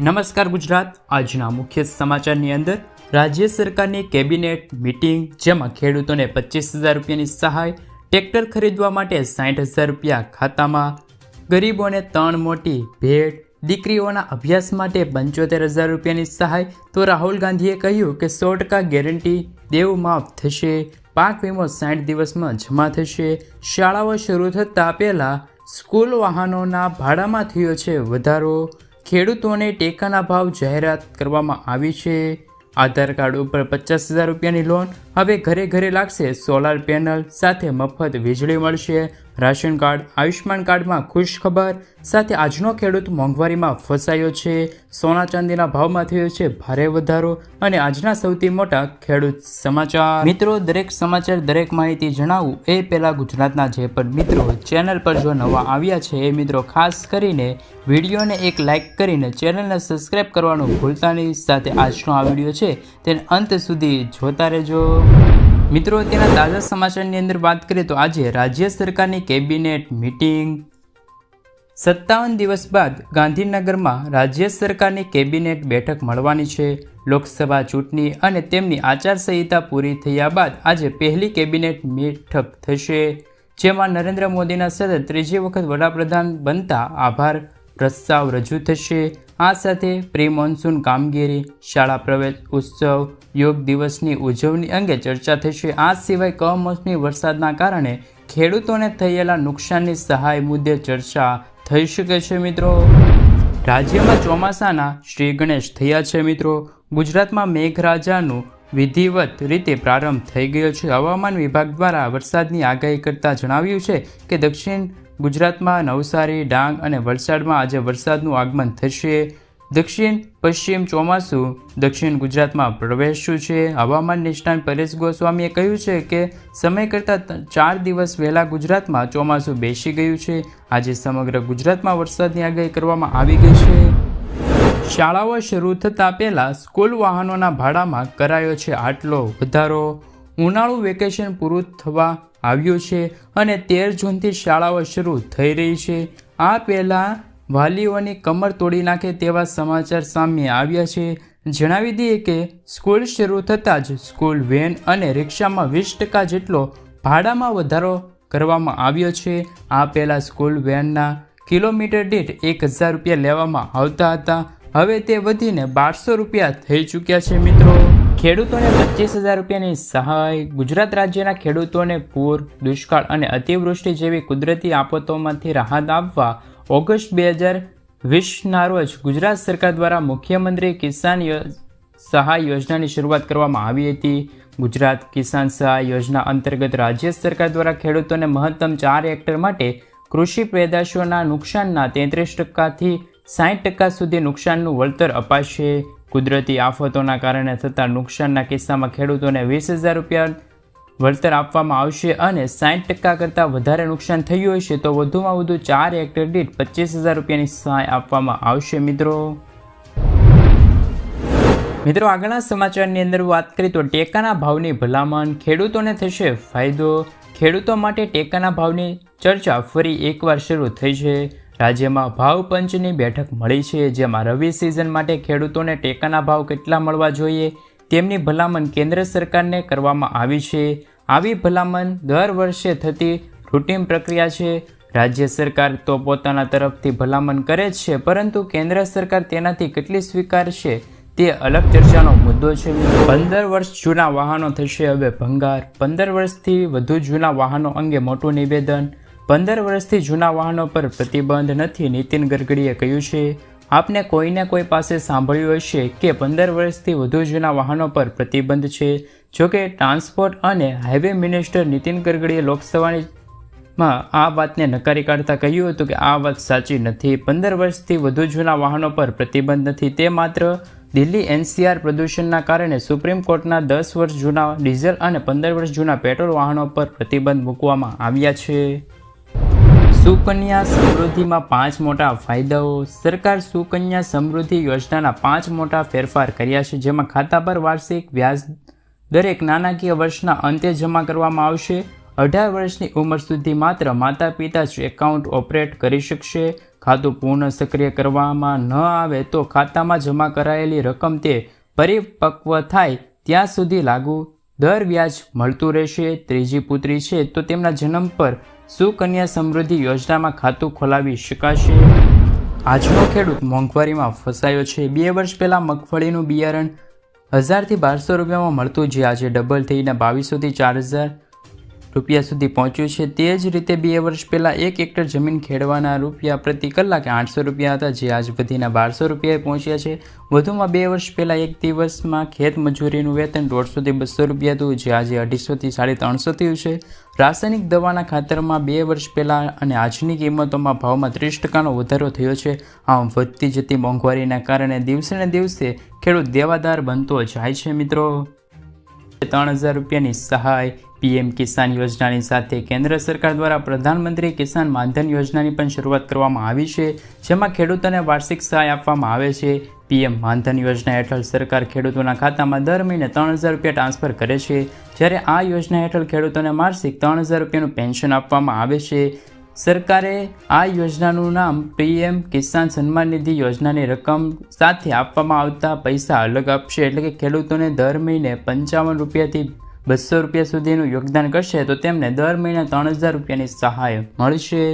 નમસ્કાર ગુજરાત। આજના મુખ્ય સમાચારની અંદર રાજ્ય સરકારની કેબિનેટ મીટિંગ, જેમાં ખેડૂતોને 25,000 રૂપિયાની સહાય, ટ્રેક્ટર ખરીદવા માટે 60,000 રૂપિયા ખાતામાં, ગરીબોને 3 મોટી ભેટ, દીકરીઓના અભ્યાસ માટે 75,000 રૂપિયાની સહાય। તો રાહુલ ગાંધીએ કહ્યું કે 100% ગેરંટી દેવું માફ થશે, પાક વીમો 60 દિવસમાં જમા થશે। શાળાઓ શરૂ થતાં પહેલાં સ્કૂલ વાહનોના ભાડામાં થયો છે વધારો, ખેડૂતોને ટેકાના ભાવ જાહેરાત કરવામાં આવી છે। આધાર કાર્ડ ઉપર 50,000 રૂપિયાની લોન, હવે ઘરે ઘરે લાગશે સોલાર પેનલ, સાથે મફત વીજળી મળશે। રાશન કાર્ડ, આયુષ્માન કાર્ડમાં ખુશ ખબર, સાથે આજનો ખેડૂત મોંઘવારીમાં ફસાયો છે, સોના ચાંદીના ભાવમાં થયો છે ભારે વધારો, અને આજના સૌથી મોટા ખેડૂત સમાચાર। મિત્રો, દરેક સમાચાર, દરેક માહિતી જણાવું એ પહેલાં ગુજરાતના જે પણ મિત્રો ચેનલ પર જો નવા આવ્યા છે એ મિત્રો ખાસ કરીને વિડીયોને એક લાઇક કરીને ચેનલને સબસ્ક્રાઈબ કરવાનું ભૂલતા નહીં, સાથે આજનો આ વિડીયો છે તેને અંત સુધી જોતા રહેજો। મિત્રો, તેના તાજા સમાચારની અંદર વાત કરીએ તો આજે રાજ્ય સરકારની કેબિનેટ મીટિંગ। 57 દિવસ બાદ ગાંધીનગરમાં રાજ્ય સરકારની કેબિનેટ બેઠક મળવાની છે। લોકસભા ચૂંટણી અને તેમની આચારસંહિતા પૂરી થયા બાદ આજે પહેલી કેબિનેટ બેઠક થશે, જેમાં નરેન્દ્ર મોદીના સતત ત્રીજી વખત વડાપ્રધાન બનતા આભાર પ્રસ્તાવ રજૂ થશે। આ સાથે પ્રી મોન્સૂન કામગીરી, શાળા પ્રવેશ ઉત્સવ, યોગ દિવસની ઉજવણી અંગે ચર્ચા થશે। આ સિવાય કમોસમી વરસાદના કારણે ખેડૂતોને થયેલા નુકસાનની સહાય મુદ્દે ચર્ચા થઈ શકે છે। મિત્રો, રાજ્યમાં ચોમાસાના શ્રી ગણેશ થયા છે। મિત્રો, ગુજરાતમાં મેઘરાજાનું વિધિવત રીતે પ્રારંભ થઈ ગયો છે। હવામાન વિભાગ દ્વારા વરસાદની આગાહી કરતાં જણાવ્યું છે કે દક્ષિણ ગુજરાતમાં નવસારી, ડાંગ અને વલસાડમાં આજે વરસાદનું આગમન થશે। દક્ષિણ પશ્ચિમ ચોમાસું દક્ષિણ ગુજરાતમાં પ્રવેશ્યું છે। હવામાન નિષ્ણાત પરેશ ગોસ્વામીએ કહ્યું છે કે સમય કરતાં 4 દિવસ વહેલા ગુજરાતમાં ચોમાસું બેસી ગયું છે। આજે સમગ્ર ગુજરાતમાં વરસાદની આગાહી કરવામાં આવી ગઈ છે। શાળાઓ શરૂ થતાં પહેલાં સ્કૂલ વાહનોના ભાડામાં કરાયો છે આટલો વધારો। ઉનાળુ વેકેશન પૂરું થવા આવ્યું છે અને 13 જૂનથી શાળાઓ શરૂ થઈ રહી છે। આ પહેલાં વાલીઓની કમર તોડી નાખે તેવા સમાચાર સામે આવ્યા છે। જણાવી દઈએ કે સ્કૂલ શરૂ થતાં જ સ્કૂલ વેન અને રિક્ષામાં 20% જેટલો ભાડામાં વધારો કરવામાં આવ્યો છે। આ પહેલાં સ્કૂલ વેનના કિલોમીટર દીઠ 1,000 રૂપિયા લેવામાં આવતા હતા, હવે તે વધીને 1,200 રૂપિયા થઈ ચૂક્યા છે। મિત્રો, ખેડૂતોને 25,000 રૂપિયાની સહાય। ગુજરાત રાજ્યના ખેડૂતોને પૂર, દુષ્કાળ અને અતિવૃષ્ટિ જેવી કુદરતી આફતોમાંથી રાહત આપવા ઓગસ્ટ 2020ના રોજ ગુજરાત સરકાર દ્વારા મુખ્યમંત્રી કિસાન સહાય યોજનાની શરૂઆત કરવામાં આવી હતી। ગુજરાત કિસાન સહાય યોજના અંતર્ગત રાજ્ય સરકાર દ્વારા ખેડૂતોને મહત્તમ 4 હેક્ટર માટે કૃષિ પેદાશોના નુકસાનના 33%થી 60% સુધી નુકસાનનું વળતર અપાશે। કુદરતી આફતોના કારણે થતા નુકસાનના કિસ્સામાં ખેડૂતોને 20,000 રૂપિયા વળતર આપવામાં આવશે, અને 60% કરતાં વધારે નુકસાન થયું હશે તો વધુમાં વધુ 4 હેક્ટર દીઠ 25,000 રૂપિયાની સહાય આપવામાં આવશે। મિત્રો, આગળના સમાચારની અંદર વાત કરીએ તો ટેકાના ભાવની ભલામણ, ખેડૂતોને થશે ફાયદો। ખેડૂતો માટે ટેકાના ભાવની ચર્ચા ફરી એકવાર શરૂ થઈ છે। રાજ્યમાં ભાવ પંચની બેઠક મળી છે, જેમાં રવિ સિઝન માટે ખેડૂતોને ટેકાના ભાવ કેટલા મળવા જોઈએ તેમની ભલામણ કેન્દ્ર સરકારને કરવામાં આવી છે। આવી ભલામણ દર વર્ષે થતી રૂટીન પ્રક્રિયા છે। રાજ્ય સરકાર તો પોતાના તરફથી ભલામણ કરે જ છે, પરંતુ કેન્દ્ર સરકાર તેનાથી કેટલી સ્વીકારશે તે અલગ ચર્ચાનો મુદ્દો છે। 15 વર્ષ જૂના વાહનો થશે હવે ભંગાર, 15 વર્ષથી વધુ જૂના વાહનો અંગે મોટું નિવેદન। 15 વર્ષથી જૂના વાહનો પર પ્રતિબંધ નથી, નીતિન ગડકરીએ કહ્યું છે। આપને કોઈને કોઈ પાસે સાંભળ્યું હશે કે 15 વર્ષથી વધુ જૂના વાહનો પર પ્રતિબંધ છે। જોકે ટ્રાન્સપોર્ટ અને હાઈવે મિનિસ્ટર નીતિન ગડકરીએ લોકસભામાં આ વાતને નકારી કાઢતા કહ્યું હતું કે આ વાત સાચી નથી। 15 વર્ષથી વધુ જૂના વાહનો પર પ્રતિબંધ નથી, તે માત્ર દિલ્હી NCR પ્રદૂષણના કારણે સુપ્રીમ કોર્ટના 10 વર્ષ જૂના ડીઝલ અને 15 વર્ષ જૂના પેટ્રોલ વાહનો પર પ્રતિબંધ મૂકવામાં આવ્યા છે। સુકન્યા સમૃદ્ધિમાં 5 મોટા ફાયદાઓ। સરકાર સુકન્યા સમૃદ્ધિ યોજનાના 5 મોટા ફેરફાર કર્યા છે, જેમાં ખાતા પર વાર્ષિક વ્યાજ દરેક નાણાકીય વર્ષના અંતે જમા કરવામાં આવશે। 18 વર્ષની ઉંમર સુધી માત્ર માતા પિતા જ એકાઉન્ટ ઓપરેટ કરી શકશે। ખાતું પૂર્ણ સક્રિય કરવામાં ન આવે તો ખાતામાં જમા કરાયેલી રકમ તે પરિપક્વ થાય ત્યાં સુધી લાગુ દર વ્યાજ મળતું રહેશે. ત્રીજી પુત્રી છે તો તેમના જન્મ પર સુકન્યા સમૃદ્ધિ યોજનામાં ખાતું ખોલાવી શકાશે. આજનો ખેડૂત મોંઘવારીમાં ફસાયો છે. 2 વર્ષ પહેલાં મગફળીનું બિયારણ 1000થી 1200 રૂપિયામાં મળતું, જે આજે ડબલ થઈને 2200થી 4000 રૂપિયા સુધી પહોંચ્યું છે. તે જ રીતે 2 વર્ષ પહેલાં 1 હેક્ટર જમીન ખેડવાના રૂપિયા પ્રતિ કલાકે 800 રૂપિયા હતા, જે આજ વધીને 1200 રૂપિયાએ પહોંચ્યા છે. વધુમાં 2 વર્ષ પહેલાં એક દિવસમાં ખેત મજૂરીનું વેતન 150થી 200 રૂપિયા હતું, જે આજે 250થી 350 થયું છે. રાસાયણિક દવાના ખાતરમાં 2 વર્ષ પહેલાં અને આજની કિંમતોમાં ભાવમાં 30% વધારો થયો છે. આમ વધતી જતી મોંઘવારીના કારણે દિવસે ને દિવસે ખેડૂત દેવાદાર બનતો જાય છે. મિત્રો, 3000 રૂપિયાની સહાય પીએમ કિસાન યોજનાની સાથે કેન્દ્ર સરકાર દ્વારા પ્રધાનમંત્રી કિસાન માનધન યોજનાની પણ શરૂઆત કરવામાં આવી છે, જેમાં ખેડૂતોને વાર્ષિક સહાય આપવામાં આવે છે. પીએમ માનધન યોજના હેઠળ સરકાર ખેડૂતોના ખાતામાં દર મહિને 3000 રૂપિયા ટ્રાન્સફર કરે છે, જ્યારે આ યોજના હેઠળ ખેડૂતોને માસિક 3000 રૂપિયાનું પેન્શન આપવામાં આવે છે. સરકારે આ યોજનાનું નામ પીએમ કિસાન સન્માન નિધિ યોજનાની રકમ સાથે આપવામાં આવતા પૈસા અલગ આપશે, એટલે કે ખેડૂતોને દર મહિને 55 રૂપિયાથી 200 રૂપિયા સુધીનું યોગદાન કરશે તો તેમને દર મહિને 3000 રૂપિયાની સહાય મળશે.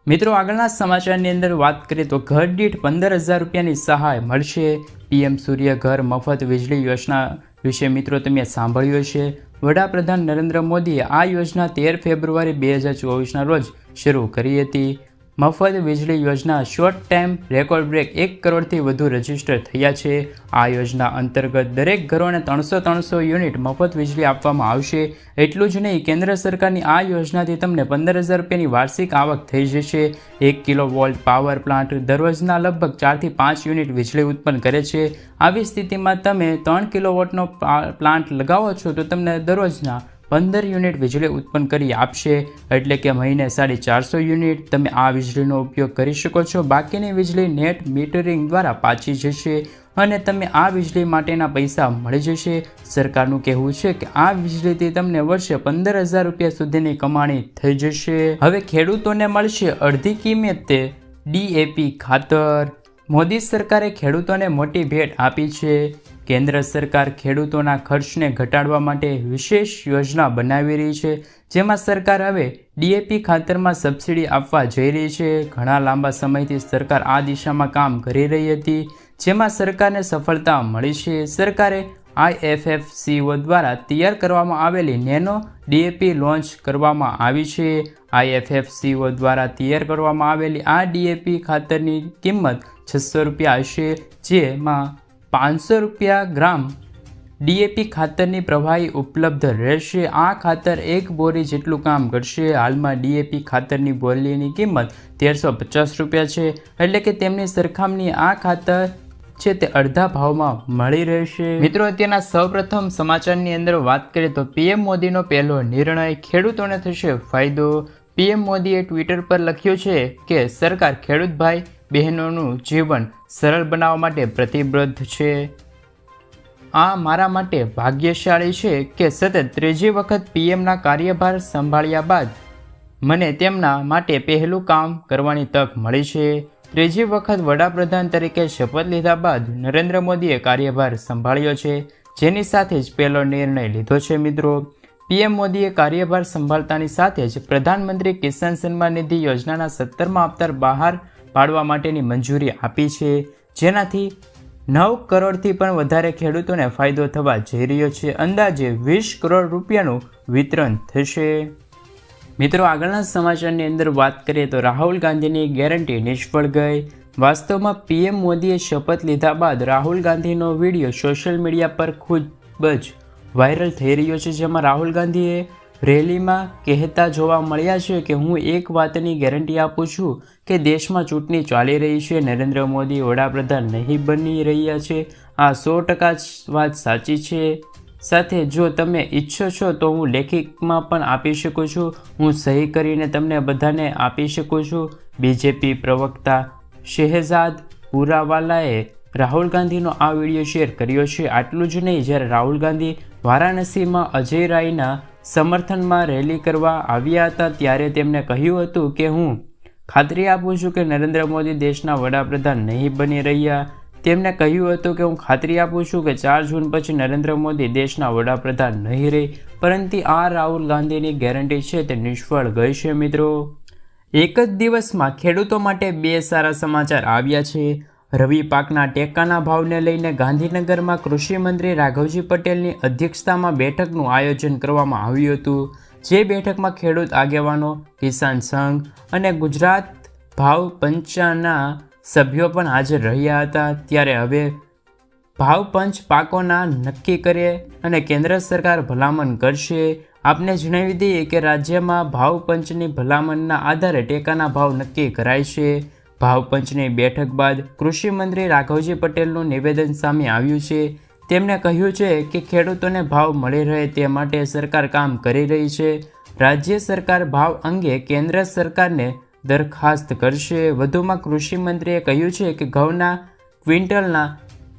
મિત્રો, આગળના સમાચારની અંદર વાત કરીએ તો ઘર દીઠ 15000 રૂપિયાની સહાય મળશે. પીએમ સૂર્ય ઘર મફત વીજળી યોજના વિશે મિત્રો તમે સાંભળ્યું હશે. વડાપ્રધાન નરેન્દ્ર મોદીએ આ યોજના 13 ફેબ્રુઆરી 2024ના રોજ શરૂ કરી હતી. મફત વીજળી યોજના શોર્ટ ટાઈમ રેકોર્ડ બ્રેક 1 કરોડથી વધુ રજીસ્ટર થયા છે. આ યોજના અંતર્ગત દરેક ઘરોને 300 યુનિટ મફત વીજળી આપવામાં આવશે. એટલું જ નહીં, કેન્દ્ર સરકારની આ યોજનાથી તમને 15000 રૂપિયાની વાર્ષિક આવક થઈ જશે. 1 કિલોવોલ્ટ પાવર પ્લાન્ટ દરરોજના લગભગ 4થી 5 યુનિટ વીજળી ઉત્પન્ન કરે છે. આવી સ્થિતિમાં તમે 3 કિલોવોટનો પ્લાન્ટ લગાવો છો તો તમને દરરોજના 15 યુનિટ વીજળી ઉત્પન્ન કરી આપશે, એટલે કે મહિને 450 યુનિટ તમે આ વીજળીનો ઉપયોગ કરી શકો છો. બાકીની વીજળી નેટ મીટરિંગ દ્વારા પાછી જશે અને તમે આ વીજળી માટેના પૈસા મળી જશે. સરકારનું કહેવું છે કે આ વીજળીથી તમને વર્ષે 15000 રૂપિયા સુધીની કમાણી થઈ જશે. હવે ખેડૂતોને મળશે અડધી કિંમતે DAP ખાતર. મોદી સરકારે ખેડૂતોને મોટી ભેટ આપી છે. કેન્દ્ર સરકાર ખેડૂતોના ખર્ચને ઘટાડવા માટે વિશેષ યોજના બનાવી રહી છે, જેમાં સરકાર હવે DAP ખાતરમાં સબસિડી આપવા જઈ રહી છે. ઘણા લાંબા સમયથી સરકાર આ દિશામાં કામ કરી રહી હતી, જેમાં સરકારને સફળતા મળી છે. સરકારે IFFCO દ્વારા તૈયાર કરવામાં આવેલી નેનો DAP લોન્ચ કરવામાં આવી છે. IFFCO દ્વારા તૈયાર કરવામાં આવેલી આ DAP ખાતરની કિંમત 600 રૂપિયા હશે, જેમાં 500 રૂપિયા ગ્રામ DAP ખાતરની પ્રવાહી ઉપલબ્ધ રહેશે. આ ખાતર 1 બોરી જેટલું કામ કરશે. હાલમાં DAP ખાતરની બોરીની કિંમત 1350 રૂપિયા છે, એટલે કે તેમની સરખામણી આ ખાતર છે તે અડધા ભાવમાં મળી રહેશે. મિત્રો, અત્યારના સૌપ્રથમ સમાચારની અંદર વાત કરીએ તો PM મોદીનો પહેલો નિર્ણય, ખેડૂતોને થશે ફાયદો. PM મોદીએ ટ્વિટર પર લખ્યું છે કે સરકાર ખેડૂત ભાઈ બહેનોનું જીવન સરળ બનાવવા માટે પ્રતિબદ્ધ છે. આ મારા માટે ભાગ્યશાળી છે કે સતત 3જી વખત PMના કાર્યભાર સંભાળ્યા બાદ મને તેમના માટે પહેલું કામ કરવાની તક મળી છે. 3જી વખત વડાપ્રધાન તરીકે શપથ લીધા બાદ નરેન્દ્ર મોદીએ કાર્યભાર સંભાળ્યો છે, જેની સાથે જ પહેલો નિર્ણય લીધો છે. મિત્રો, PM મોદીએ કાર્યભાર સંભાળતાની સાથે જ પ્રધાનમંત્રી કિસાન સન્માન નિધિ યોજનાના 17મા હપ્તા બહાર પાડવા માટેની મંજૂરી આપી છે, જેનાથી 9 કરોડથી પણ વધારે ખેડૂતોને ફાયદો થવા જઈ રહ્યો છે. અંદાજે 20 કરોડ રૂપિયાનું વિતરણ થશે. મિત્રો, આગળના સમાચારની અંદર વાત કરીએ તો રાહુલ ગાંધીની ગેરંટી નિષ્ફળ ગઈ. વાસ્તવમાં PM મોદીએ શપથ લીધા બાદ રાહુલ ગાંધીનો વિડીયો સોશિયલ મીડિયા પર ખૂબ જ વાયરલ થઈ રહ્યો છે, જેમાં રાહુલ ગાંધીએ રેલીમાં કહેતા જોવા મળ્યા છે કે હું એક વાતની ગેરંટી આપું છું કે દેશમાં ચૂંટણી ચાલી રહી છે, નરેન્દ્ર મોદી વડાપ્રધાન નહીં બની રહ્યા છે. આ 100% વાત સાચી છે. સાથે જો તમે ઈચ્છો છો તો હું લેખિતમાં પણ આપી શકું છું, હું સહી કરીને તમને બધાને આપી શકું છું. BJP પ્રવક્તા શહેજાદ પુરાવાલાએ રાહુલ ગાંધીનો આ વિડીયો શેર કર્યો છે. આટલું જ નહીં, જ્યારે રાહુલ ગાંધી વારાણસીમાં અજય રાયના સમર્થનમાં રેલી કરવા આવ્યા હતા ત્યારે તેમણે કહ્યું હતું કે હું ખાતરી આપું છું કે નરેન્દ્ર મોદી દેશના વડાપ્રધાન નહીં બની રહ્યા. તેમણે કહ્યું હતું કે હું ખાતરી આપું છું કે 4 જૂન પછી નરેન્દ્ર મોદી દેશના વડાપ્રધાન નહીં રહે, પરંતુ આ રાહુલ ગાંધીની ગેરંટી છે તે નિષ્ફળ ગઈ છે. મિત્રો, એક જ દિવસમાં ખેડૂતો માટે 2 સારા સમાચાર આવ્યા છે. રવિ પાકના ટેકાના ભાવને લઈને ગાંધીનગરમાં કૃષિ મંત્રી રાઘવજી પટેલની અધ્યક્ષતામાં બેઠકનું આયોજન કરવામાં આવ્યું હતું. જે બેઠકમાં ખેડૂત આગેવાનો, કિસાન સંઘ અને ગુજરાત ભાવ પંચના સભ્યો પણ હાજર રહ્યા હતા. ત્યારે હવે ભાવ પંચ પાકોના નક્કી કરે અને કેન્દ્ર સરકાર ભલામણ કરશે. આપને જણાવી દઈએ કે રાજ્યમાં ભાવ પંચની ભલામણના આધારે ટેકાના ભાવ નક્કી કરાય છે. ભાવ પંચની બેઠક બાદ કૃષિ મંત્રી રાઘવજી પટેલનું નિવેદન સામે આવ્યું છે. તેમણે કહ્યું છે કે ખેડૂતોને ભાવ મળી રહે તે માટે સરકાર કામ કરી રહી છે. રાજ્ય સરકાર ભાવ અંગે કેન્દ્ર સરકારને દરખાસ્ત કરશે. વધુમાં કૃષિ મંત્રીએ કહ્યું છે કે ઘઉંના ક્વિન્ટલના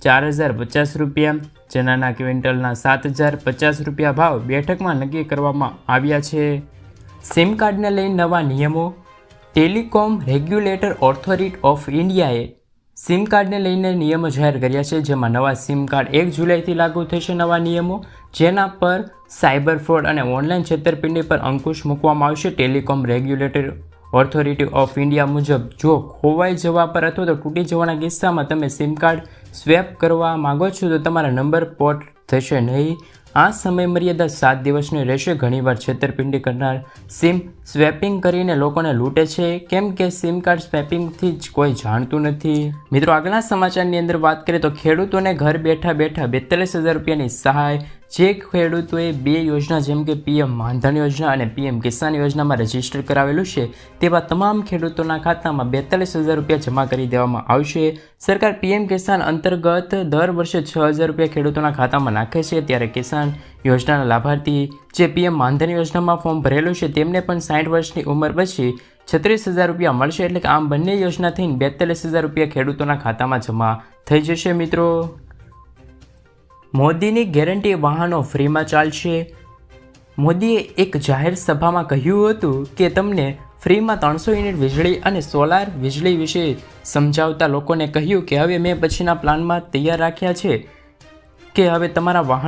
4050 રૂપિયા, ચણાના ક્વિન્ટલના 7050 રૂપિયા ભાવ બેઠકમાં નક્કી કરવામાં આવ્યા છે. સિમ કાર્ડને લઈને નવા નિયમો. ટેલિકોમ રેગ્યુલેટર ઓથોરિટી ઓફ ઇન્ડિયાએ સિમ કાર્ડને લઈને નિયમો જાહેર કર્યા છે. જેમાં નવા સિમ કાર્ડ 1 જુલાઈથી લાગુ થશે. નવા નિયમો જેના પર સાયબર ફ્રોડ અને ઓનલાઈન છેતરપિંડી પર અંકુશ મૂકવામાં આવશે. Telecom regulator authority of India મુજબ જો ખોવાઈ જવા પર અથવા તો તૂટી જવાના કિસ્સામાં તમે સિમ કાર્ડ સ્વેપ કરવા માગો છો તો તમારા નંબર પોર્ટ થશે નહીં. આ સમય મર્યાદા 7 દિવસની રહેશે. ઘણીવાર છેતરપિંડી કરનાર સિમ સ્વેપિંગ કરીને લોકોને લૂંટે છે, કેમ કે સિમ કાર્ડ સ્વેપિંગથી જ કોઈ જાણતું નથી. મિત્રો, આગળના સમાચારની અંદર વાત કરીએ તો ખેડૂતોને ઘર બેઠા બેઠા 42,000 રૂપિયાની સહાય. જે ખેડૂતોએ 2 યોજના જેમ કે પીએમ માનધન યોજના અને પીએમ કિસાન યોજનામાં રજીસ્ટર કરાવેલું છે તેવા તમામ ખેડૂતોના ખાતામાં 42,000 રૂપિયા જમા કરી દેવામાં આવશે. સરકાર પીએમ કિસાન અંતર્ગત દર વર્ષે 6,000 રૂપિયા ખેડૂતોના ખાતામાં નાખે છે. ત્યારે કિસાન યોજનાના લાભાર્થી જે પીએમ માનધન યોજનામાં ફોર્મ ભરેલું છે તેમને પણ 60 વર્ષની ઉંમર પછી 36,000 રૂપિયા મળશે. એટલે કે આમ બંને યોજના થઈને 42,000 રૂપિયા ખેડૂતોના ખાતામાં જમા થઈ જશે. મિત્રો, મોદીની ગેરંટી વાહનો ફ્રીમાં ચાલશે. મોદીએ એક જાહેર સભામાં કહ્યું હતું કે તમને ફ્રીમાં 300 યુનિટ વીજળી અને સોલાર વીજળી વિશે સમજાવતા લોકોને કહ્યું કે હવે મેં પછીના પ્લાનમાં તૈયાર રાખ્યા છે કે હવે તમારા વાહનો